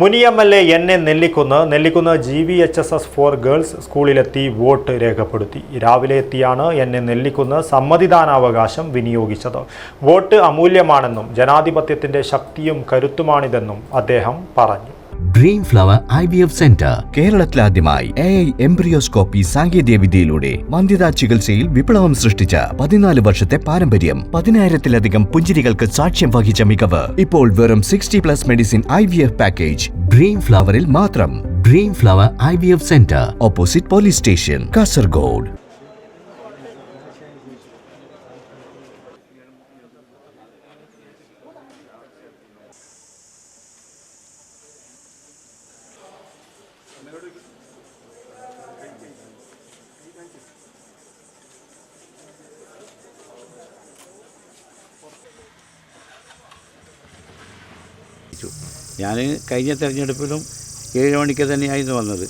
മുനി MLA. N A. Nellikkunnu GVHSS 4 girls സ്കൂളിലെത്തി vote രേഖപ്പെടുത്തി. രാവിലെ എത്തിയാണ് എൻ.എ. നെല്ലിക്കുന്ന് സമ്മതിദാനാവകാശം വിനിയോഗിച്ചത്. വോട്ട് അമൂല്യമാണെന്നും ജനാധിപത്യത്തിന്റെ ശക്തിയും കരുത്തുമാണിതെന്നും അദ്ദേഹം പറഞ്ഞു. ഡ്രീം ഫ്ലവർ IVF സെന്റർ കേരളത്തിലാദ്യമായി AI എംബ്രിയോസ്കോപ്പി സാങ്കേതികവിദ്യയിലൂടെ വന്ധ്യതാ ചികിത്സയിൽ വിപ്ലവം സൃഷ്ടിച്ച 14 വർഷത്തെ പാരമ്പര്യം, 10,000-ലധികം പുഞ്ചിരികൾക്ക് സാക്ഷ്യം വഹിച്ച മികവ്. ഇപ്പോൾ വെറും 60+ മെഡിസിൻ IVF പാക്കേജ് ഡ്രീം ഫ്ലവറിൽ മാത്രം. Dream flower IVF centre, opposite police station, Kasaragod. ഞാൻ കഴിഞ്ഞ തെരഞ്ഞെടുപ്പിലും 7 മണിക്ക് തന്നെയായിരുന്നു വന്നത്.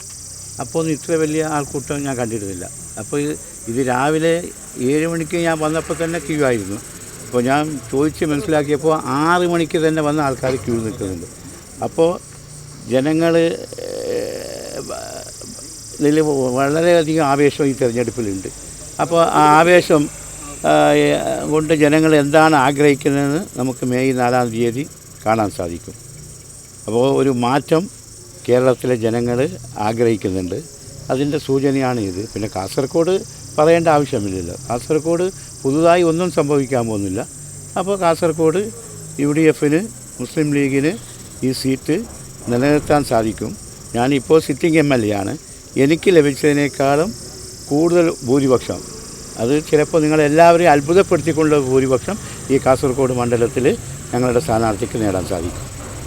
അപ്പോൾ ഒന്നും ഇത്ര വലിയ ആൾക്കൂട്ടം ഞാൻ കണ്ടിരുന്നില്ല. അപ്പോൾ ഇത് രാവിലെ 7 മണിക്ക് ഞാൻ വന്നപ്പോൾ തന്നെ ക്യൂ ആയിരുന്നു. അപ്പോൾ ഞാൻ ചോദിച്ച് മനസ്സിലാക്കിയപ്പോൾ 6 മണിക്ക് തന്നെ വന്ന ആൾക്കാർ ക്യൂ നിൽക്കുന്നുണ്ട്. അപ്പോൾ ജനങ്ങൾ ഇതിൽ വളരെയധികം ആവേശം ഈ തെരഞ്ഞെടുപ്പിലുണ്ട്. അപ്പോൾ ആ ആവേശം കൊണ്ട് ജനങ്ങൾ എന്താണ് ആഗ്രഹിക്കുന്നതെന്ന് നമുക്ക് മെയ് 4-ാം തീയതി കാണാൻ സാധിക്കും. അപ്പോൾ ഒരു മാറ്റം കേരളത്തിലെ ജനങ്ങൾ ആഗ്രഹിക്കുന്നുണ്ട്. അതിൻ്റെ സൂചനയാണ് ഇത്. പിന്നെ കാസർഗോഡ് പറയേണ്ട ആവശ്യമില്ലല്ലോ. കാസർഗോഡ് പുതുതായി ഒന്നും സംഭവിക്കാൻ പോകുന്നില്ല. അപ്പോൾ കാസർഗോഡ് UDF-ന്, മുസ്ലിം ലീഗിന് ഈ സീറ്റ് നിലനിർത്താൻ സാധിക്കും. ഞാനിപ്പോൾ സിറ്റിംഗ് MLA ആണ്. എനിക്ക് ലഭിച്ചതിനേക്കാളും കൂടുതൽ ഭൂരിപക്ഷം, അത് ചിലപ്പോൾ നിങ്ങളെല്ലാവരെയും അത്ഭുതപ്പെടുത്തിക്കൊണ്ടുള്ള ഭൂരിപക്ഷം ഈ കാസർഗോഡ് മണ്ഡലത്തിൽ ഞങ്ങളുടെ സ്ഥാനാർത്ഥിക്ക് നേടാൻ സാധിക്കും.